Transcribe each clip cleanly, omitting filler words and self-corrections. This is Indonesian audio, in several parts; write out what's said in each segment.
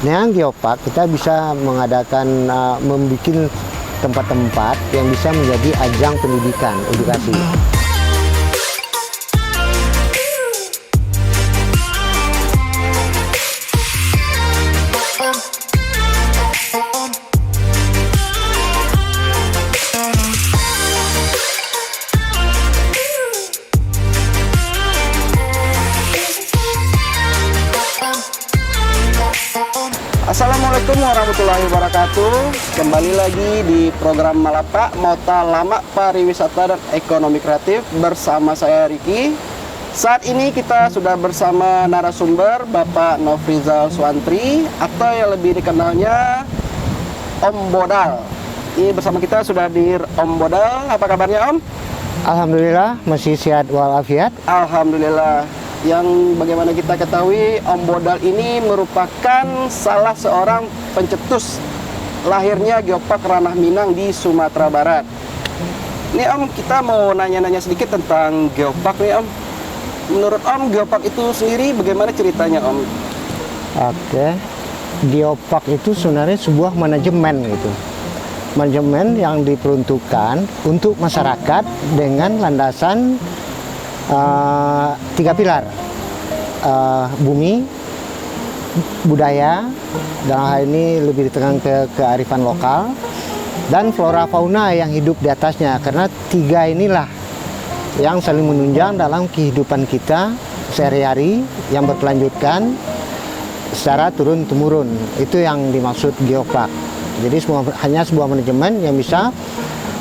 Dengan geopark kita bisa mengadakan membuat tempat-tempat yang bisa menjadi ajang pendidikan, edukasi. Assalamualaikum warahmatullahi wabarakatuh. Kembali lagi di program Malapa Mota Lama Pariwisata dan Ekonomi Kreatif bersama saya Riki. Saat ini kita sudah bersama narasumber Bapak Nofrizal Suantri atau yang lebih dikenalnya Om Bodal. Ini bersama kita sudah hadir Om Bodal. Apa kabarnya Om? Alhamdulillah masih sehat walafiat. Alhamdulillah. Yang bagaimana kita ketahui Om Bodal ini merupakan salah seorang pencetus lahirnya Geopark Ranah Minang di Sumatera Barat. Nih Om, kita mau nanya-nanya sedikit tentang Geopark nih Om. Menurut Om, Geopark itu sendiri bagaimana ceritanya Om? Oke, Geopark itu sebenarnya sebuah manajemen gitu. Manajemen yang diperuntukkan untuk masyarakat dengan landasan 3 pilar, bumi, budaya, dalam hal ini lebih ditekan ke kearifan lokal, dan flora fauna yang hidup di atasnya, karena 3 inilah yang saling menunjang dalam kehidupan kita sehari-hari yang berkelanjutan secara turun-temurun. Itu yang dimaksud Geopark. Jadi hanya sebuah manajemen yang bisa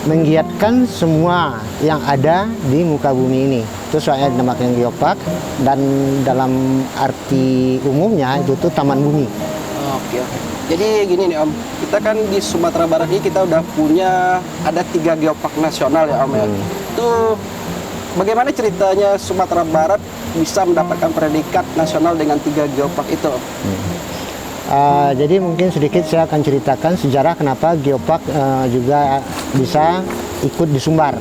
menggiatkan semua yang ada di muka bumi ini. Itu soalnya dinamakan Geopark, dan dalam arti umumnya itu tuh taman bumi. Oke. Jadi gini nih Om, kita kan di Sumatera Barat ini kita udah punya ada 3 Geopark nasional ya Om ya. Itu bagaimana ceritanya Sumatera Barat bisa mendapatkan predikat nasional dengan 3 Geopark itu? Jadi mungkin sedikit saya akan ceritakan sejarah kenapa Geopark juga bisa ikut di Sumbar.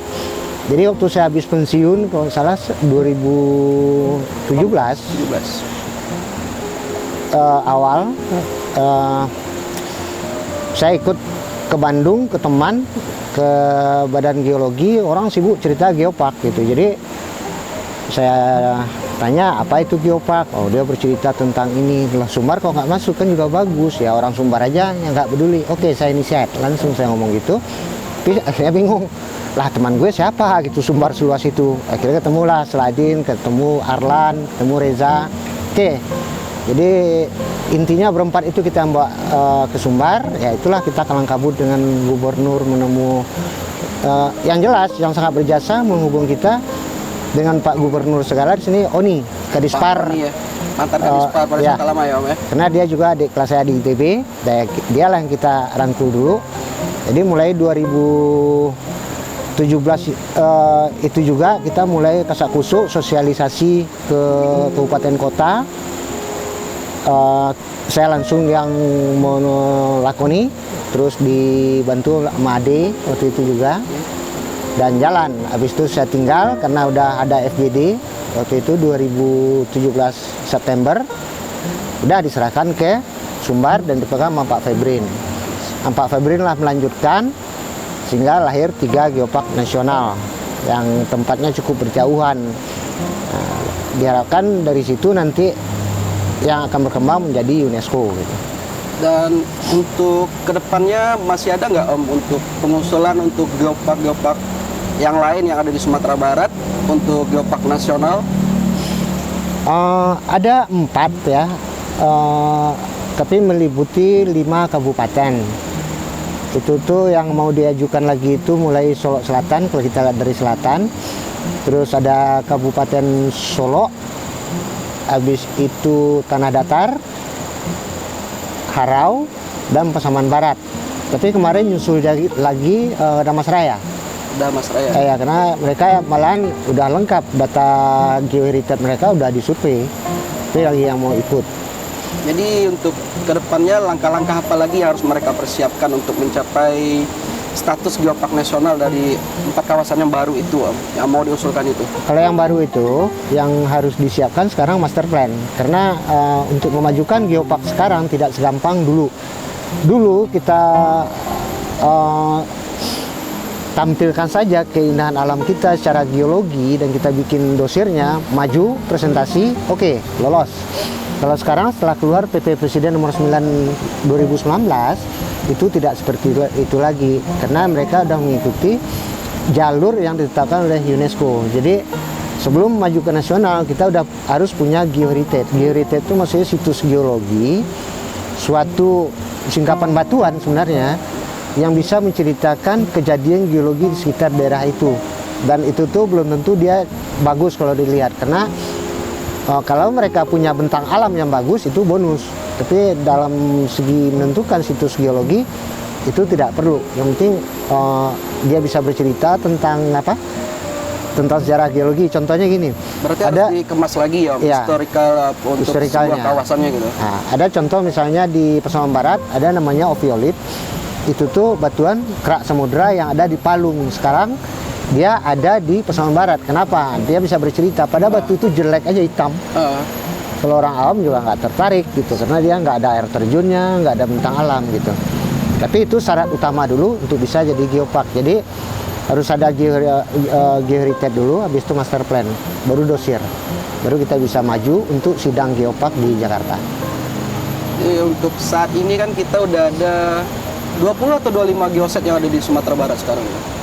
Jadi waktu saya habis pensiun, kalau salah 2017 awal, saya ikut ke Bandung, ke teman, ke Badan Geologi, orang sibuk cerita Geopark gitu. Jadi saya tanya apa itu Geopark. Oh, dia bercerita tentang ini. Lah Sumbar kok nggak masuk, kan juga bagus ya, orang Sumbar aja yang nggak peduli. Oke, saya inisiat, langsung saya ngomong gitu. Tapi saya bingung, lah teman gue siapa gitu Sumbar seluas itu. Akhirnya ketemulah Seladin, ketemu Arlan, ketemu Reza. Oke, jadi intinya berempat itu kita bawa ke Sumbar. Ya itulah kita kalang kabut dengan gubernur, menemu yang jelas yang sangat berjasa menghubung kita dengan Pak Gubernur segala di sini, Oni Kadispar. Ya. Mantan Kadispar pada ya. lama ya Om ya. Karena dia juga adik kelas saya di ITB, dialah yang kita rangkul dulu. Jadi mulai 2017 itu juga kita mulai kasakusuk sosialisasi ke kabupaten kota. Saya langsung yang melakoni, terus dibantu sama Ade waktu itu juga. Dan jalan, habis itu saya tinggal karena udah ada FGD waktu itu 2017 September, udah diserahkan ke Sumbar dan dipegang sama Pak Febrin. Pak Febrin lah melanjutkan sehingga lahir 3 Geopark nasional yang tempatnya cukup berjauhan. Diharapkan dari situ nanti yang akan berkembang menjadi UNESCO gitu. Dan untuk kedepannya masih ada nggak Om untuk pengusulan untuk Geopark yang lain yang ada di Sumatera Barat untuk Geopark nasional? Ada 4 ya, tapi meliputi 5 kabupaten. Itu tuh yang mau diajukan lagi itu mulai Solo Selatan, kalau kita lihat dari selatan. Terus ada Kabupaten Solo, habis itu Tanah Datar, Harau, dan Pasaman Barat. Tapi kemarin nyusul lagi Damas Raya. Damas Raya. Ya, karena mereka malahan udah lengkap, data geoheritage mereka udah disurvei. Tapi lagi yang mau ikut. Jadi untuk kedepannya langkah-langkah apa lagi yang harus mereka persiapkan untuk mencapai status geopark nasional dari 4 kawasan yang baru itu Om, yang mau diusulkan itu? Kalau yang baru itu, yang harus disiapkan sekarang master plan. Karena untuk memajukan geopark sekarang tidak segampang dulu. Dulu kita tampilkan saja keindahan alam kita secara geologi dan kita bikin dosirnya, maju, presentasi, oke, lolos. Kalau sekarang setelah keluar PP Presiden nomor 9 2019, itu tidak seperti itu lagi, karena mereka sudah mengikuti jalur yang ditetapkan oleh UNESCO. Jadi sebelum maju ke nasional, kita udah harus punya geoheritage. Geoheritage itu maksudnya situs geologi, suatu singkapan batuan sebenarnya, yang bisa menceritakan kejadian geologi di sekitar daerah itu. Dan itu tuh belum tentu dia bagus kalau dilihat, karena kalau mereka punya bentang alam yang bagus itu bonus. Tapi dalam segi menentukan situs geologi itu tidak perlu. Yang penting dia bisa bercerita tentang apa? Tentang sejarah geologi. Contohnya gini. Berarti harus dikemas lagi ya, historical untuk sebuah kawasannya gitu. Nah, ada contoh misalnya di Pasaman Barat ada namanya ophiolite. Itu tuh batuan kerak samudera yang ada di Palung. Sekarang dia ada di Pasaman Barat. Kenapa? Dia bisa bercerita. Pada batu itu jelek aja, hitam. Kalau orang awam juga nggak tertarik gitu, karena dia nggak ada air terjunnya, nggak ada bentang alam gitu. Tapi itu syarat utama dulu untuk bisa jadi geopark. Jadi harus ada geoheritage dulu, habis itu master plan, baru dosir. Baru kita bisa maju untuk sidang geopark di Jakarta. Jadi untuk saat ini kan kita udah ada 20 atau 25 geoset yang ada di Sumatera Barat sekarang ya?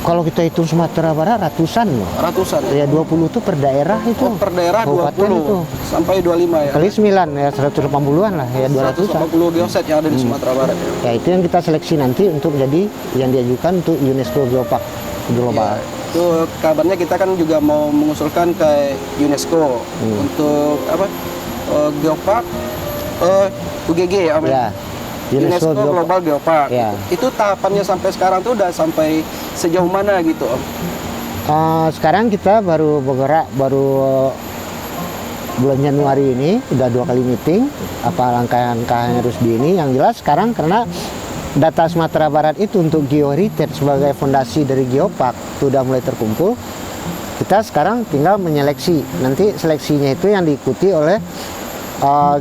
Kalau kita hitung Sumatera Barat ratusan loh. Ratusan ya? 20 itu per daerah itu. Oh, per daerah 20 itu. Sampai 25 ya? Kali 9 ya 180-an lah ya, 280 geoset yang ada di Sumatera Barat ya? Ya itu yang kita seleksi nanti untuk menjadi yang diajukan untuk UNESCO Geopark Global. Ya, itu kabarnya kita kan juga mau mengusulkan ke UNESCO untuk apa? Geopark UGG ya, Om? Ya. UNESCO Global Geopark. Ya. Itu tahapannya sampai sekarang tuh udah sampai sejauh mana gitu Om? Sekarang kita baru bergerak, bulan Januari ini udah 2 kali meeting apa langkah-langkah yang harus di ini. Yang jelas sekarang karena data Sumatera Barat itu untuk geoheritage sebagai fondasi dari geopark itu udah mulai terkumpul. Kita sekarang tinggal menyeleksi. Nanti seleksinya itu yang diikuti oleh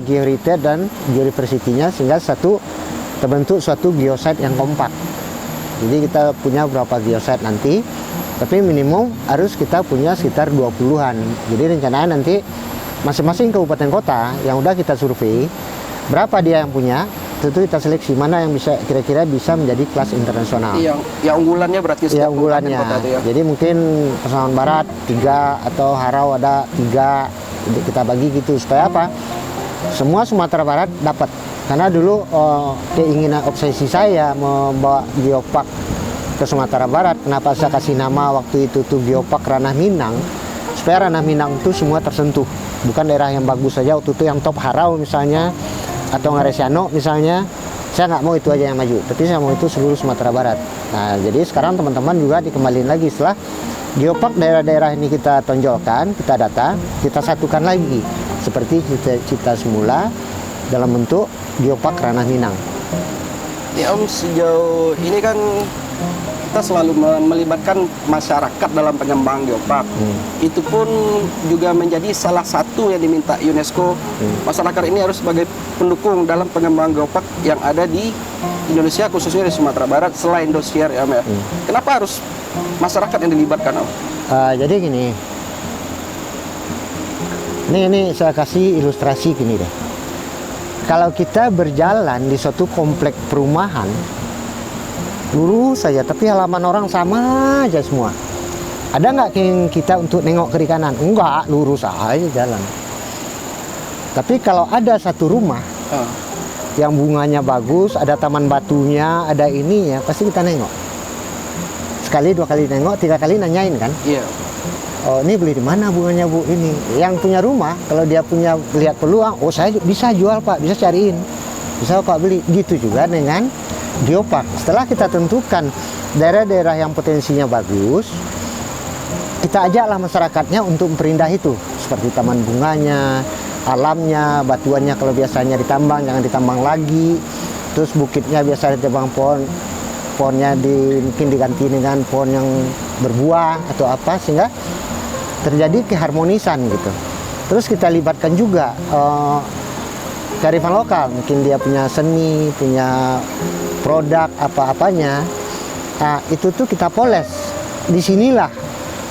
geoheritage dan geodiversity-nya sehingga terbentuk suatu geosite yang kompak. Jadi kita punya berapa geosite nanti, tapi minimum harus kita punya sekitar 20-an. Jadi rencananya nanti masing-masing kabupaten kota yang udah kita survei berapa dia yang punya, itu kita seleksi mana yang bisa kira-kira bisa menjadi kelas internasional. Yang unggulannya berarti ya, unggulannya. Kota itu ya. Jadi mungkin Pasaman Barat 3 atau Harau ada 3, kita bagi gitu supaya apa? Semua Sumatera Barat dapat. Karena dulu keinginan obsesi saya membawa geopark ke Sumatera Barat. Kenapa saya kasih nama waktu itu tuh geopark Ranah Minang? Supaya Ranah Minang itu semua tersentuh. Bukan daerah yang bagus saja. Waktu itu yang top Harau misalnya, atau Ngaresiano misalnya. Saya nggak mau itu aja yang maju, tapi saya mau itu seluruh Sumatera Barat. Nah, jadi sekarang teman-teman juga dikembaliin lagi setelah geopark daerah-daerah ini kita tonjolkan, kita data, kita satukan lagi seperti cita-cita semula dalam bentuk geopark Ranah Minang. Ya Om, sejauh ini kan kita selalu melibatkan masyarakat dalam pengembangan geopark. Itu pun juga menjadi salah satu yang diminta UNESCO. Masyarakat ini harus sebagai pendukung dalam pengembangan geopark yang ada di Indonesia, khususnya di Sumatera Barat selain dosier ya, Om. Kenapa harus masyarakat yang dilibatkan, Om? Jadi gini. Ini saya kasih ilustrasi gini deh. Kalau kita berjalan di suatu komplek perumahan, lurus saja, tapi halaman orang sama aja semua. Ada nggak kita untuk nengok kiri kanan? Enggak, lurus aja jalan. Tapi kalau ada satu rumah yang bunganya bagus, ada taman batunya, ada ininya, pasti kita nengok. Sekali, 2 kali nengok, 3 kali nanyain kan? Iya. Oh, ini beli di mana bunganya Bu? Ini yang punya rumah kalau dia punya lihat peluang, oh saya bisa jual Pak, bisa cariin, bisa Pak beli. Gitu juga dengan geopark. Setelah kita tentukan daerah-daerah yang potensinya bagus, kita ajaklah masyarakatnya untuk memperindah itu, seperti taman bunganya, alamnya, batuannya kalau biasanya ditambang jangan ditambang lagi, terus bukitnya biasa ditebang pohon pohonnya mungkin diganti dengan pohon yang berbuah atau apa, sehingga terjadi keharmonisan gitu. Terus kita libatkan juga kearifan lokal, mungkin dia punya seni, punya produk apa-apanya. Nah, itu tuh kita poles. Disinilah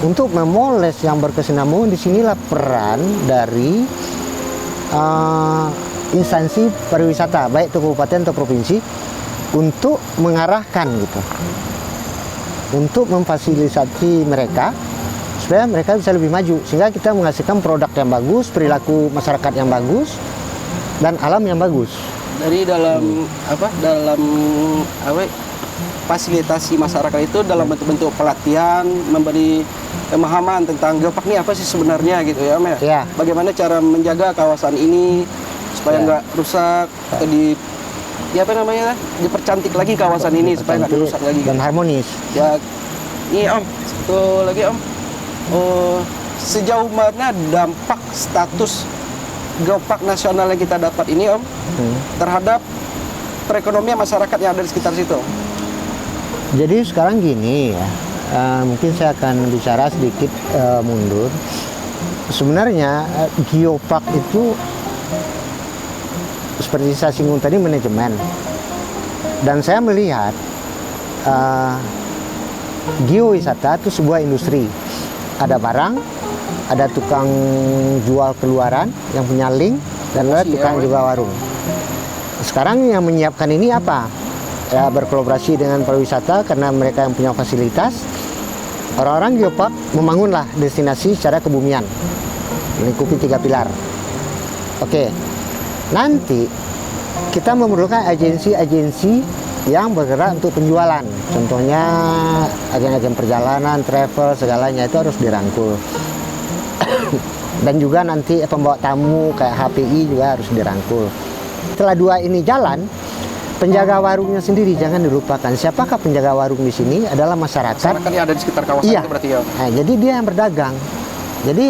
untuk memoles yang berkesinambungan, disinilah peran dari instansi pariwisata, baik itu kabupaten atau provinsi, untuk mengarahkan gitu, untuk memfasilitasi mereka supaya mereka bisa lebih maju, sehingga kita menghasilkan produk yang bagus, perilaku masyarakat yang bagus, dan alam yang bagus. Dari dalam fasilitasi masyarakat itu dalam bentuk-bentuk pelatihan, memberi pemahaman tentang geopark ini apa sih sebenarnya gitu ya, Om ya? Ya. Bagaimana cara menjaga kawasan ini supaya nggak rusak atau dipercantik lagi kawasan ini supaya nggak dirusak lagi dan harmonis. ya. Ini Om, satu lagi Om, sejauh mana dampak status geopark nasional yang kita dapat ini Om terhadap perekonomian masyarakat yang ada di sekitar situ? Jadi sekarang gini ya, mungkin saya akan bicara sedikit mundur. Sebenarnya geopark itu seperti saya singgung tadi, manajemen. Dan saya melihat geowisata itu sebuah industri. Ada barang, ada tukang jual keluaran yang punya link, dan ada tukang juga warung. Sekarang yang menyiapkan ini apa? Ya, berkolaborasi dengan pariwisata karena mereka yang punya fasilitas. Orang-orang geopark membangunlah destinasi secara kebumian, melingkupi 3 pilar. Oke, nanti kita memerlukan agensi-agensi yang bergerak untuk penjualan. Contohnya agen-agen perjalanan, travel, segalanya itu harus dirangkul. Dan juga nanti pembawa tamu kayak HPI juga harus dirangkul. Setelah 2 ini jalan, penjaga warungnya sendiri jangan dilupakan. Siapakah penjaga warung di sini? Adalah masyarakat. Masyarakat yang ada di sekitar kawasan Iya. itu berarti ya. Nah, jadi dia yang berdagang. Jadi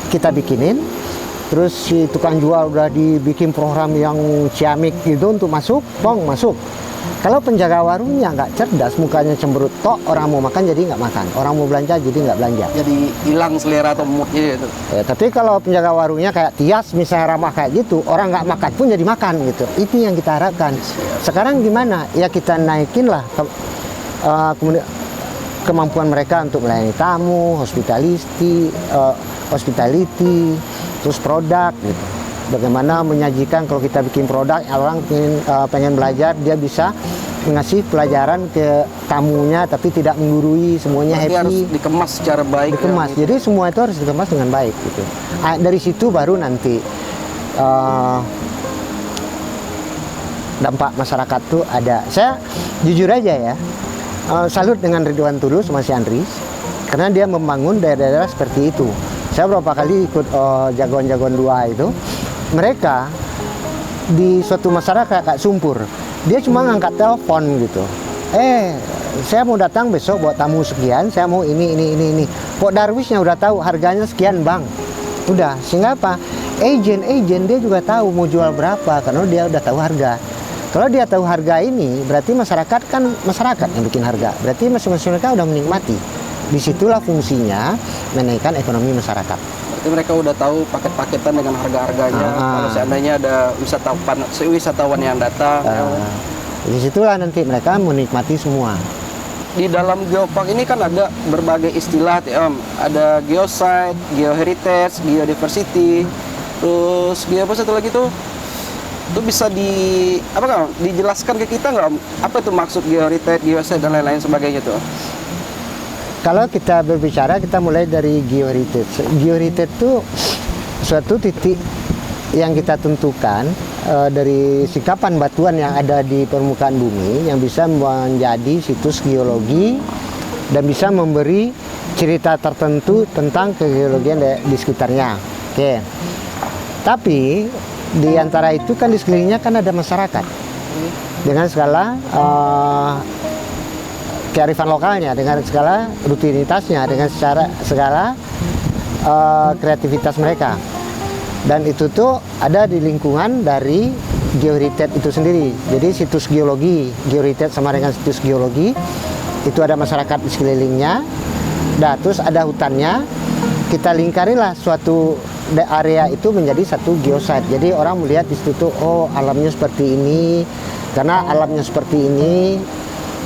kita bikinin, terus si tukang jual udah dibikin program yang ciamik gitu untuk masuk, masuk. Kalau penjaga warungnya nggak cerdas, mukanya cemberut, tok orang mau makan jadi nggak makan, orang mau belanja jadi nggak belanja. Jadi hilang selera atau moodnya itu. Ya, tapi kalau penjaga warungnya kayak Tias misalnya ramah kayak gitu, orang nggak makan pun jadi makan gitu. Itu yang kita harapkan. Sekarang gimana? Ya kita naikin lah kemampuan mereka untuk melayani tamu, hospitality, terus produk gitu. Bagaimana menyajikan kalau kita bikin produk, orang pengen belajar, dia bisa mengasih pelajaran ke tamunya tapi tidak menggurui, semuanya Berarti harus happy. dikemas secara baik. Dikemas. Ya, Jadi semua itu harus dikemas dengan baik gitu. Dari situ baru nanti dampak masyarakat tuh ada. Saya jujur aja ya, salut dengan Ridwan Tulus sama si Andris karena dia membangun daerah-daerah seperti itu. Saya beberapa kali ikut jagoan-jagoan 2 itu. Mereka di suatu masyarakat kayak Sumpur, dia cuma ngangkat telepon gitu. Saya mau datang besok buat tamu sekian, saya mau ini. Pok Darwisnya udah tahu harganya sekian bang. Udah, sehingga apa? Agen dia juga tahu mau jual berapa karena dia udah tahu harga. Kalau dia tahu harga ini, berarti masyarakat yang bikin harga. Berarti masing-masing mereka udah menikmati. Disitulah fungsinya menaikkan ekonomi masyarakat. Berarti mereka udah tahu paket-paketan dengan harga-harganya. Kalau seandainya ada wisatawan yang datang. Disitulah nanti mereka menikmati semua. Di dalam geopark ini kan ada berbagai istilah, Om. Ada geosite, geoheritage, geodiversity, terus apa satu lagi tuh? Itu bisa dijelaskan ke kita nggak, Om? Apa itu maksud geoheritage, geosite dan lain-lain sebagainya tuh? Kalau kita berbicara, kita mulai dari geoheritage. Geoheritage itu suatu titik yang kita tentukan dari sikapan batuan yang ada di permukaan bumi yang bisa menjadi situs geologi dan bisa memberi cerita tertentu tentang kegeologian di sekitarnya. Oke. Tapi di antara itu kan di sekelilingnya kan ada masyarakat dengan segala kearifan lokalnya, dengan segala rutinitasnya, dengan segala kreativitas mereka. Dan itu tuh ada di lingkungan dari geoheritage itu sendiri. Jadi situs geologi, geoheritage sama dengan situs geologi, itu ada masyarakat di sekelilingnya. Nah, terus ada hutannya, kita lingkarilah suatu area itu menjadi satu geosite. Jadi orang melihat di situ tuh, oh alamnya seperti ini, karena alamnya seperti ini,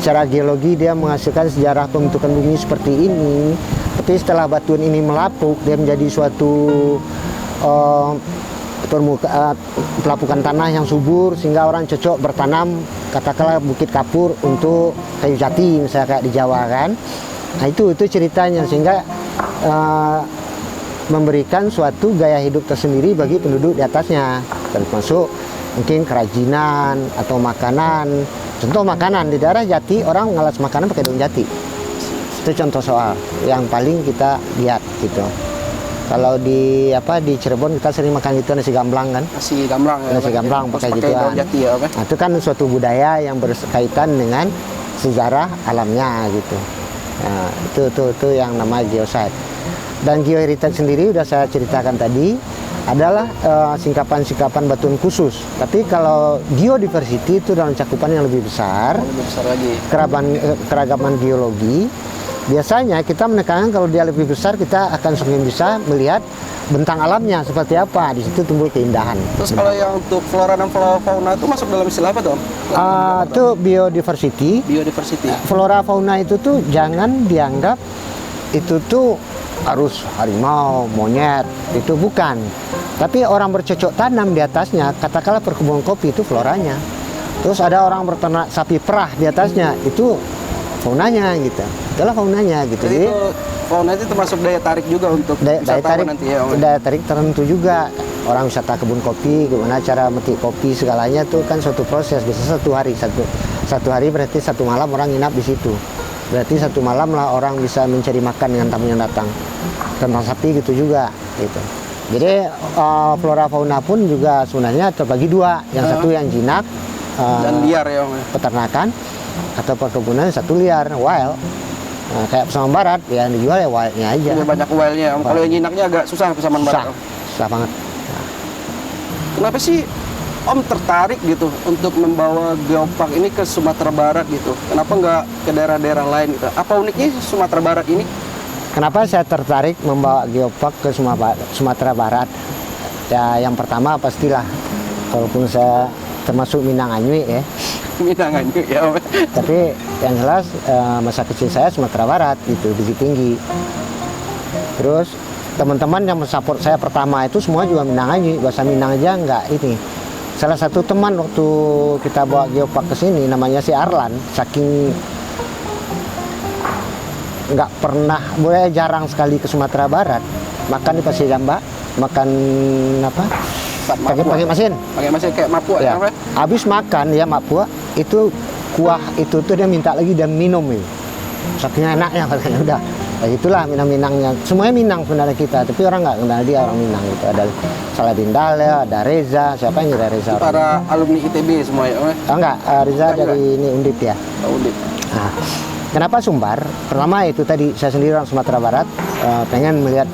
secara geologi dia menghasilkan sejarah pembentukan bumi seperti ini. Tapi setelah batuan ini melapuk, dia menjadi suatu pelapukan tanah yang subur sehingga orang cocok bertanam, katakanlah bukit kapur untuk kayu jati misalnya kayak di Jawa kan. Nah itu ceritanya, sehingga memberikan suatu gaya hidup tersendiri bagi penduduk di atasnya, termasuk mungkin kerajinan atau makanan. Contoh makanan di daerah Jati, orang ngalas makanan pakai daun jati. Itu contoh soal yang paling kita lihat gitu. Kalau di Cirebon kita sering makan gitu, nasi gamblang kan? Nasi gamblang ya. Nasi gamblang pakai gitu daun jati ya, Nah, itu kan suatu budaya yang berkaitan dengan sejarah alamnya gitu. Nah, itu yang nama geosite. Dan geoheritage sendiri udah saya ceritakan tadi adalah singkapan-singkapan batuan khusus. Tapi kalau geodiversity itu dalam cakupan yang lebih besar, lebih besar lagi. Keragaman geologi. Biasanya kita menekankan kalau dia lebih besar, kita akan semakin bisa melihat bentang alamnya seperti apa. Di situ tumbuh keindahan. Terus kalau yang untuk flora dan fauna itu masuk dalam istilah apa tuh? Itu biodiversity. Biodiversity. Flora fauna itu tuh jangan dianggap itu tuh harus harimau, monyet, itu bukan. Tapi orang bercocok tanam di atasnya, katakanlah perkebunan kopi, itu floranya. Terus ada orang berternak sapi perah di atasnya, itu faunanya gitu. Itulah faunanya gitu. Jadi itu fauna itu termasuk daya tarik juga untuk daya tarik nanti ya. Daya tarik tertentu juga. Orang wisata kebun kopi, gimana cara metik kopi segalanya tuh kan suatu proses. Bisa satu hari berarti satu malam orang nginap di situ. Berarti satu malam lah orang bisa mencari makan dengan tamu yang datang. Tentang sapi gitu juga gitu. Jadi flora fauna pun juga sebenarnya terbagi dua. Yang satu yang jinak dan liar ya, peternakan atau perkebunan, satu liar, wild. Nah, kayak Pasaman Barat yang dijual ya wildnya aja. Iya, banyak wildnya. Kalau yang jinaknya agak susah Pasaman Barat. Susah banget. Nah. Kenapa sih Om tertarik gitu untuk membawa geopark ini ke Sumatera Barat gitu? Kenapa nggak ke daerah-daerah lain gitu? Apa uniknya Sumatera Barat ini? Kenapa saya tertarik membawa geopark ke Sumatera Barat? Ya, yang pertama pastilah, walaupun saya termasuk Minang Anyuy ya. Minang Anyuy ya Om. Tapi yang jelas masa kecil saya Sumatera Barat gitu, Bukit Tinggi. Terus teman-teman yang mensupport saya pertama itu semua juga Minang Anyuy, bahasa Minang aja nggak ini. Salah satu teman waktu kita bawa geopark ke sini namanya si Arlan, saking nggak pernah, boleh jarang sekali ke Sumatera Barat, makan di Pasir Jamba, makan apa? Pakai mesin. Pakai mesin kayak mapua ya. Habis makan ya mapua itu kuah itu tuh dia minta lagi dan minum ini. Saking enaknya katanya udah. Nah, itulah Minang-Minangnya. Semuanya Minang sebenarnya kita, tapi orang nggak kenal dia orang Minang gitu. Ada Saladin Dale, ada Reza, siapa yang kira Reza? Para alumni ITB semua ya? Enggak, Reza dari ini Undip ya. Undip. Nah, kenapa Sumbar? Pertama itu tadi saya sendiri orang Sumatera Barat, pengen melihat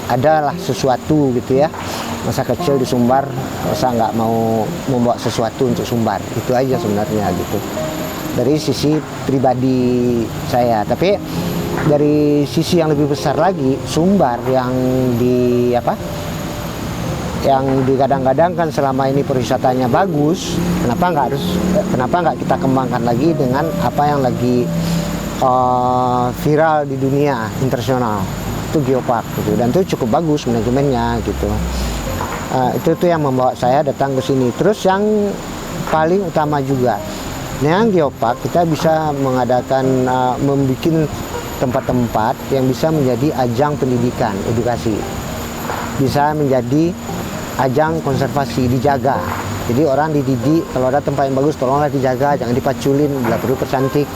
adalah sesuatu gitu ya. Masa kecil di Sumbar, saya nggak mau membawa sesuatu untuk Sumbar. Itu aja sebenarnya gitu. Dari sisi pribadi saya, tapi dari sisi yang lebih besar lagi, Sumbar yang digadang-gadangkan selama ini perwisatanya bagus, kenapa nggak kita kembangkan lagi dengan apa yang lagi viral di dunia internasional, itu geopark gitu, dan itu cukup bagus manajemennya gitu. Itu yang membawa saya datang ke sini. Terus yang paling utama juga, dengan geopark kita bisa mengadakan membuat tempat-tempat yang bisa menjadi ajang pendidikan, edukasi, bisa menjadi ajang konservasi, dijaga. Jadi orang dididik, kalau ada tempat yang bagus tolonglah dijaga, jangan dipaculin, bila perlu percantik.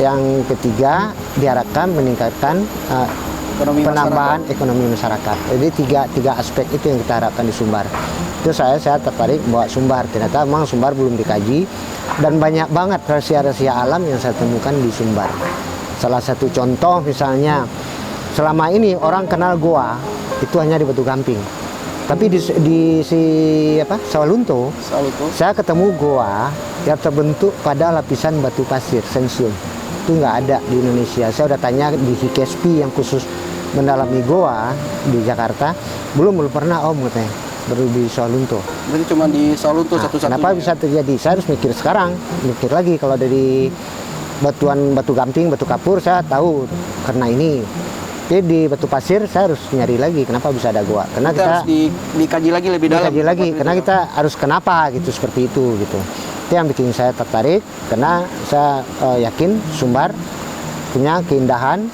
Yang ketiga, diharapkan meningkatkan penambahan ekonomi masyarakat. Jadi tiga aspek itu yang kita harapkan di Sumbar. Itu saya tertarik bawa Sumbar. Ternyata memang Sumbar belum dikaji dan banyak banget rahasia-rahasia alam yang saya temukan di Sumbar. Salah satu contoh misalnya, selama ini orang kenal goa itu hanya di Batu Gamping. Tapi di si apa Sawalunto, Selalu tuh. saya ketemu goa yang terbentuk pada lapisan batu pasir sensium. Itu nggak ada di Indonesia. Saya udah tanya di HKSP yang khusus mendalami goa di Jakarta, belum pernah om katanya, baru di Sawalunto. Berarti cuma di Solo tuh Nah, satu-satunya. kenapa bisa terjadi? Saya harus mikir sekarang, mikir lagi kalau dari batu gamping, batu kapur saya tahu karena ini. Jadi di batu pasir saya harus nyari lagi kenapa bisa ada goa. Karena Kita harus dikaji lagi lebih dalam. dikaji lagi, karena Itu. kita harus kenapa gitu seperti itu gitu. Itu yang bikin saya tertarik karena saya yakin Sumbar punya keindahan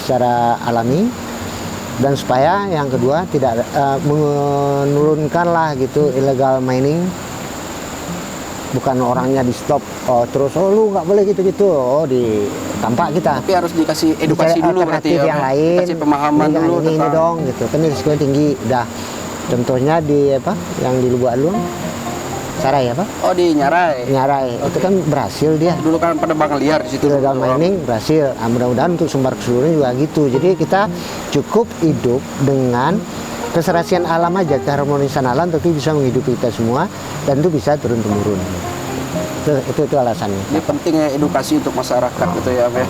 secara alami, dan supaya yang kedua tidak menurunkan lah gitu illegal mining. Bukan orangnya di stop terus lu nggak boleh gitu-gitu, ditampak kita. Tapi harus dikasih edukasi Dicari dulu berarti alternatif ya. yang lain, Dikasih pemahaman jangan dulu ini tentang dong gitu kan, risikonya tinggi. Udah contohnya di apa yang di Lubuk Alung Sarai apa Oh, di Nyarai. Nyarai itu kan berhasil dia Dulu kan penebangan liar di situ. illegal mining berhasil. Nah, mudah-mudahan untuk Sumbar keseluruhan juga gitu. Jadi kita cukup hidup dengan keserasian alam aja, keharmonisan alam, tapi bisa menghidupi kita semua dan itu bisa turun temurun. Itu alasannya. Ini pentingnya edukasi untuk masyarakat gitu ya, Om ya.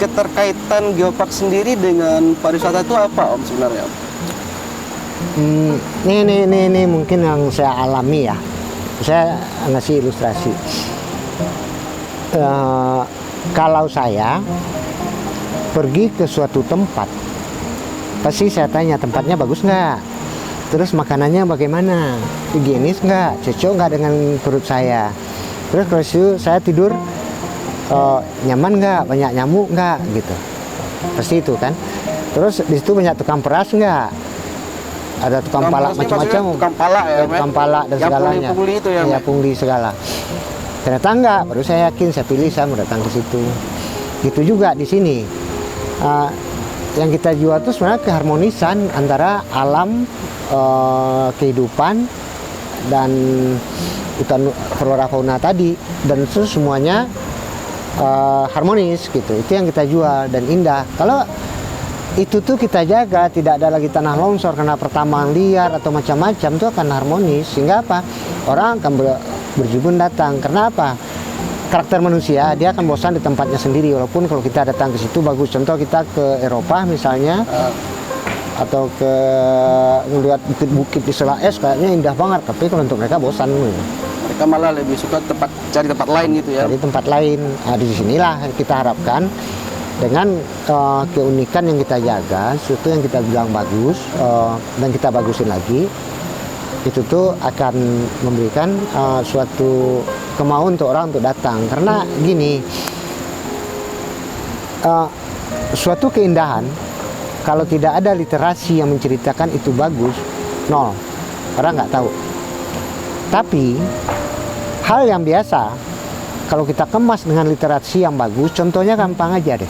Keterkaitan geopark sendiri dengan pariwisata itu apa Om sebenarnya? Om? Ini mungkin yang saya alami ya. Saya ngasih ilustrasi. Kalau saya pergi ke suatu tempat, pasti saya tanya tempatnya bagus nggak, terus makanannya bagaimana, higienis nggak, cocok nggak dengan perut saya, terus kalau saya tidur nyaman nggak, banyak nyamuk nggak gitu, pasti itu kan. Terus di situ banyak tukang peras nggak, ada tukang Tukang palak peras ini macam-macam, maksudnya tukang palak ya, Om ya? tukang palak dan Yang segalanya, pungli-pungli itu ya, Om ya ya? pungli segala. Ternyata enggak, baru saya yakin, saya pilih, saya mau datang ke situ. Gitu juga di sini. Yang kita jual itu sebenarnya keharmonisan antara alam, kehidupan, dan hutan flora fauna tadi, dan itu semuanya harmonis gitu. Itu yang kita jual dan indah. Kalau itu tuh kita jaga, tidak ada lagi tanah longsor karena pertambangan liar atau macam-macam, itu akan harmonis. Sehingga apa? Orang akan berjubun datang. Karena apa? Karakter manusia, dia akan bosan di tempatnya sendiri. Walaupun kalau kita datang ke situ bagus. Contoh kita ke Eropa misalnya, atau ke melihat bukit-bukit di Sela Es, kayaknya indah banget. Tapi kalau untuk mereka bosan. Mereka malah lebih suka cari tempat lain gitu ya. Dari tempat lain. Nah, di sinilah kita harapkan dengan keunikan yang kita jaga, sesuatu yang kita bilang bagus, dan kita bagusin lagi, itu tuh akan memberikan suatu kemauan untuk orang untuk datang. Karena gini, suatu keindahan kalau tidak ada literasi yang menceritakan itu bagus, nol, orang nggak tahu. Tapi hal yang biasa kalau kita kemas dengan literasi yang bagus, contohnya gampang aja deh.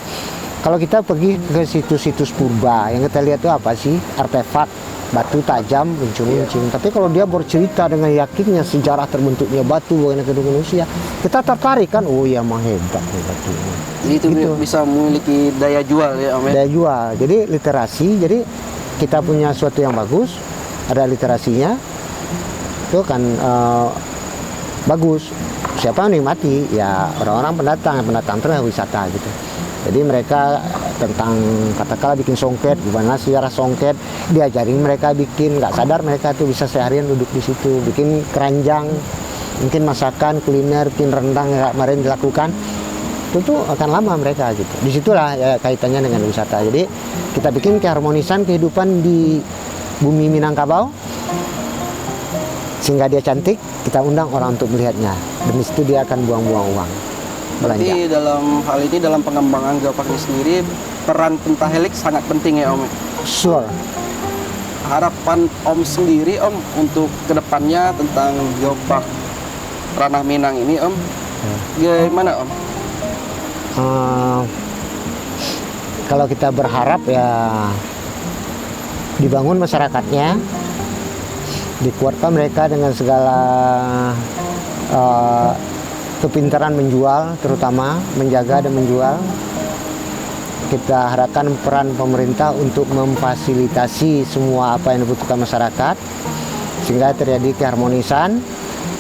Kalau kita pergi ke situs-situs purba, yang kita lihat itu apa sih? Artefak, batu tajam, runcing-runcing. Tapi kalau dia bercerita dengan yakinnya sejarah terbentuknya batu, bagaimana gedung manusia, kita tertarik kan? Oh ya, mah hebat nih batu. Jadi itu Gitu. bisa memiliki daya jual ya, Om ya. Daya jual. Jadi literasi, jadi kita punya sesuatu yang bagus, ada literasinya, itu kan bagus. Siapa yang menikmati? Ya orang-orang pendatang terus wisata gitu. Jadi mereka tentang katakanlah bikin songket, gimana sejarah songket, diajarin mereka bikin, nggak sadar mereka tuh bisa seharian duduk di situ, bikin keranjang, mungkin masakan, kuliner, bikin rendang yang kemarin dilakukan, itu tuh akan lama mereka gitu. Disitulah ya kaitannya dengan wisata. Jadi kita bikin keharmonisan kehidupan di bumi Minangkabau, sehingga dia cantik, kita undang orang untuk melihatnya. Demi situ dia akan buang-buang uang. Belanja. Berarti dalam hal ini, dalam pengembangan geopark ini sendiri, peran pentahelik sangat penting ya Om. Sure. Harapan Om sendiri Om untuk kedepannya tentang geopark Ranah Minang ini Om, gimana Om? Kalau kita berharap ya dibangun masyarakatnya, dikuatkan mereka dengan segala kepintaran menjual, terutama menjaga dan menjual. kita harapkan peran pemerintah untuk memfasilitasi semua apa yang dibutuhkan masyarakat sehingga terjadi keharmonisan.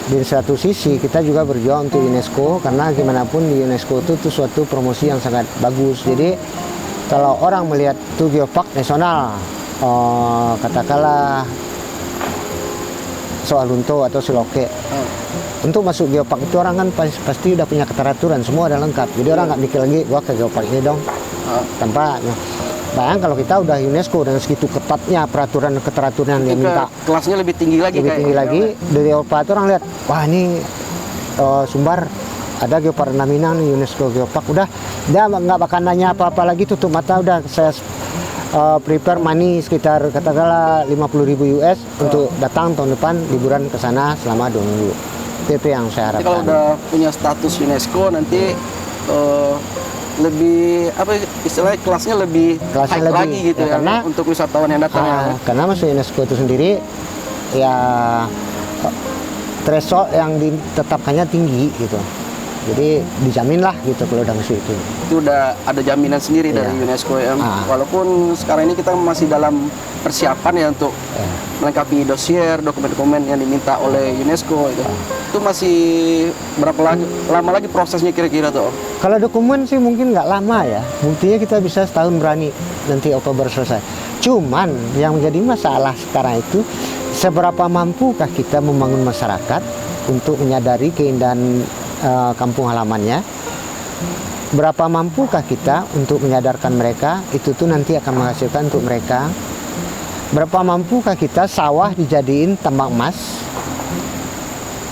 Di satu sisi kita juga berjuang untuk UNESCO, karena gimana pun di UNESCO itu suatu promosi yang sangat bagus. Jadi kalau orang melihat itu geopark nasional, katakanlah Soalunto atau Siloke, untuk masuk geopark itu orang kan pasti udah punya keteraturan, semua udah lengkap. Jadi orang nggak mikir lagi, gua ke geopark ini dong, tanpa bayang kalau kita udah UNESCO dengan segitu ketatnya peraturan keteraturan yang minta kelasnya lebih tinggi lagi, dari Eropa itu orang lihat, wah ini Sumbar ada geopark Minang nih, UNESCO geopark, udah dia nggak bakal nanya apa-apa lagi, tutup mata, udah saya prepare money sekitar katakanlah 50.000 US untuk datang tahun depan liburan ke sana selama 2 minggu. Itu yang saya harapkan. Kalau udah punya status UNESCO nanti lebih apa istilahnya kelasnya lebih high lagi gitu ya, karena untuk wisatawan yang datang. Karena masuk UNESCO itu sendiri ya threshold yang ditetapkannya tinggi gitu. Jadi dijamin lah gitu kalau udah masuk itu. Itu udah ada jaminan sendiri dari UNESCO ya. Walaupun sekarang ini kita masih dalam persiapan ya untuk melengkapi dosier, dokumen-dokumen yang diminta oleh UNESCO itu. Itu masih berapa lama lagi prosesnya kira-kira tuh? Kalau dokumen sih mungkin nggak lama ya. Buktinya kita bisa setahun berani, nanti Oktober selesai. Cuman yang menjadi masalah sekarang itu seberapa mampukah kita membangun masyarakat untuk menyadari keindahan kampung halamannya. Berapa mampukah kita untuk menyadarkan mereka itu tuh nanti akan menghasilkan untuk mereka. Berapa mampukah kita sawah dijadiin tambang emas,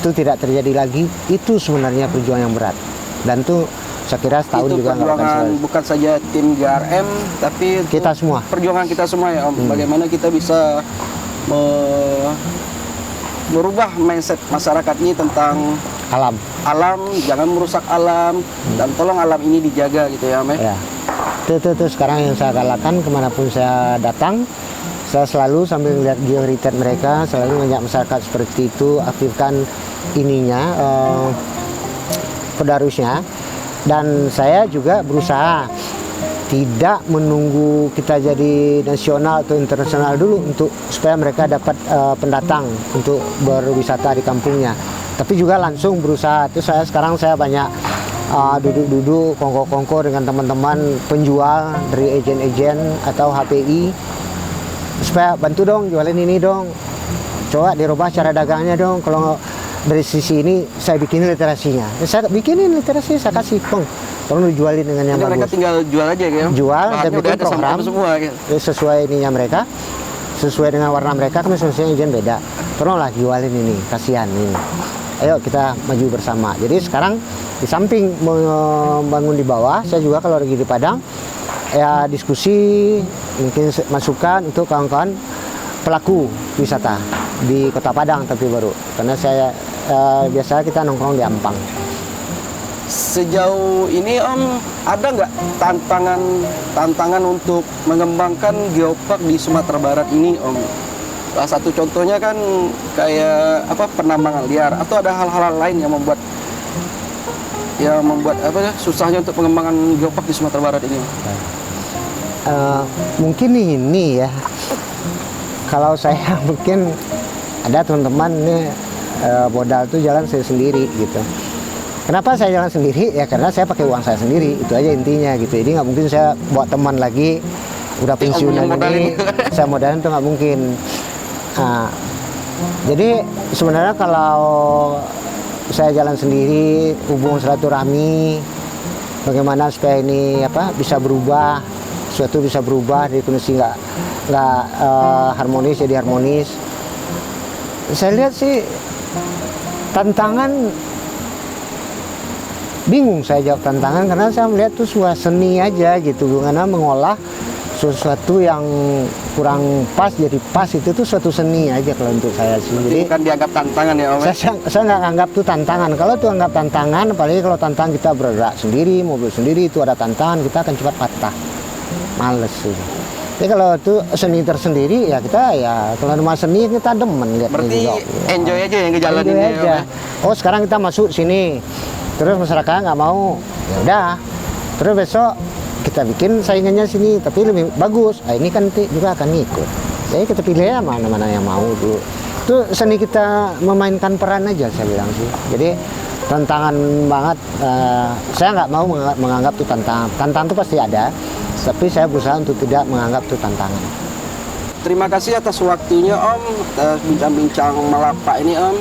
itu tidak terjadi lagi. Itu sebenarnya perjuangan yang berat, dan tuh saya kira setahun itu juga nggak akan selesai. Bukan saja tim GRM, tapi kita semua, perjuangan kita semua ya Om. Bagaimana kita bisa merubah mindset masyarakat ini tentang alam, jangan merusak alam, dan tolong alam ini dijaga gitu ya Om ya. Itu sekarang yang saya galakan kemanapun saya datang. Saya selalu sambil melihat geoheritage mereka, selalu mengajak masyarakat seperti itu, aktifkan ininya, pedarusnya. Dan saya juga berusaha tidak menunggu kita jadi nasional atau internasional dulu untuk supaya mereka dapat pendatang untuk berwisata di kampungnya. Tapi juga langsung berusaha. Itu sekarang saya banyak duduk-duduk, kongko-kongko dengan teman-teman penjual dari agen-agen atau HPI. Supaya bantu dong, jualin ini dong, coba dirubah cara dagangnya dong. Kalau dari sisi ini saya bikinin literasinya, saya bikinin literasi, saya kasih tolong dijualin dengan yang bagus. Mereka tinggal jual aja gitu. Jual dan bikin program semua, gitu. Sesuai ininya mereka, sesuai dengan warna mereka. Kan misalnya izin beda, tolonglah jualin ini, kasihan ini. Ayo kita maju bersama. Jadi sekarang di samping membangun di bawah, saya juga kalau lagi di Padang ya diskusi, mungkin masukan untuk kawan-kawan pelaku wisata di Kota Padang tapi baru, karena saya biasa kita nongkrong di Ampang. Sejauh ini Om, ada nggak tantangan untuk mengembangkan geopark di Sumatera Barat ini Om? Salah satu contohnya kan kayak penambangan liar, atau ada hal-hal lain yang membuat susahnya untuk pengembangan geopark di Sumatera Barat ini? Mungkin ini ya, kalau saya mungkin ada teman-teman nih modal tuh jalan saya sendiri gitu. Kenapa saya jalan sendiri? Ya karena saya pakai uang saya sendiri, itu aja intinya gitu. Jadi nggak mungkin saya bawa teman lagi udah pensiunan ini saya modalin, tuh nggak mungkin. Jadi sebenarnya kalau saya jalan sendiri, hubung silaturahmi, bagaimana supaya ini bisa berubah, suatu bisa berubah dari kondisi nggak harmonis jadi harmonis. Saya lihat sih tantangan, bingung saya jawab tantangan, karena saya melihat tuh sebuah seni aja gitu, karena mengolah sesuatu yang kurang pas jadi pas, itu tuh suatu seni aja kalau untuk saya sih. Jadi bukan dianggap tantangan ya Om? Saya nggak anggap tuh tantangan. Kalau tuh anggap tantangan, apalagi kalau tantangan kita bergerak sendiri, mobil sendiri, itu ada tantangan, kita akan cepat patah, males sih. Jadi kalau itu seni tersendiri ya kita kalau nama seni kita demen lihat. Berarti juga, enjoy aja yang ngejalanin aja. Oh sekarang kita masuk sini, terus masyarakat nggak mau, ya udah. Terus besok kita bikin saingannya sini tapi lebih bagus. Nah, ini kan nanti juga akan ngikut. Jadi kita pilih ya mana-mana yang mau dulu. Itu seni kita memainkan peran aja saya bilang sih. Jadi tantangan banget. Saya nggak mau menganggap itu tantangan. Tantangan itu pasti ada, tapi saya berusaha untuk tidak menganggap itu tantangan. Terima kasih atas waktunya Om, atas bincang-bincang Malapak ini Om.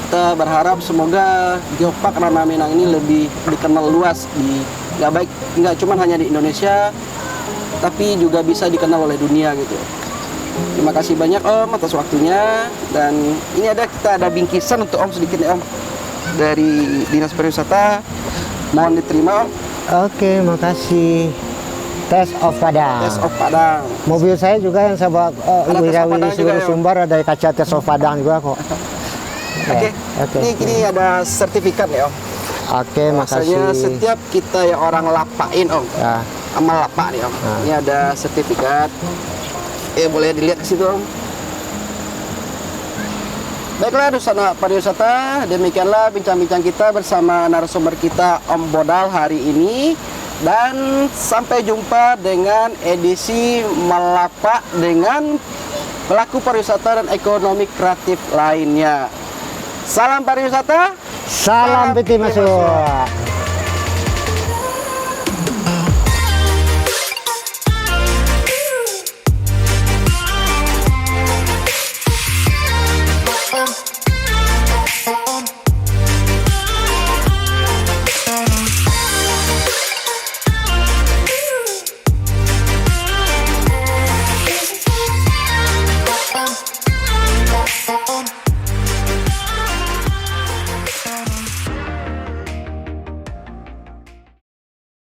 Kita berharap semoga Geopark Ranah Minang ini lebih dikenal luas nggak cuma hanya di Indonesia, tapi juga bisa dikenal oleh dunia gitu. Terima kasih banyak Om atas waktunya, dan ini kita ada bingkisan untuk Om sedikit ya Om dari Dinas Pariwisata, mohon diterima Om. Oke, makasih. Tes of Padang. Tes of Padang. Mobil saya juga yang saya bawa Ada tes of Padang juga, ya? sumber ada kaca tes of Padang juga kok. Oke. Oke. Ini ada sertifikat ya Om. Oke, makasih. Maksudnya setiap kita yang orang lapain Om, Ya. amal lapak nih Om. Ini ada sertifikat. Boleh dilihat ke situ Om. Baiklah Dusana Pariwisata, demikianlah bincang-bincang kita bersama narasumber kita Om Bodal hari ini. Dan sampai jumpa dengan edisi Malapak dengan pelaku pariwisata dan ekonomi kreatif lainnya. Salam pariwisata, Salam piti masuk.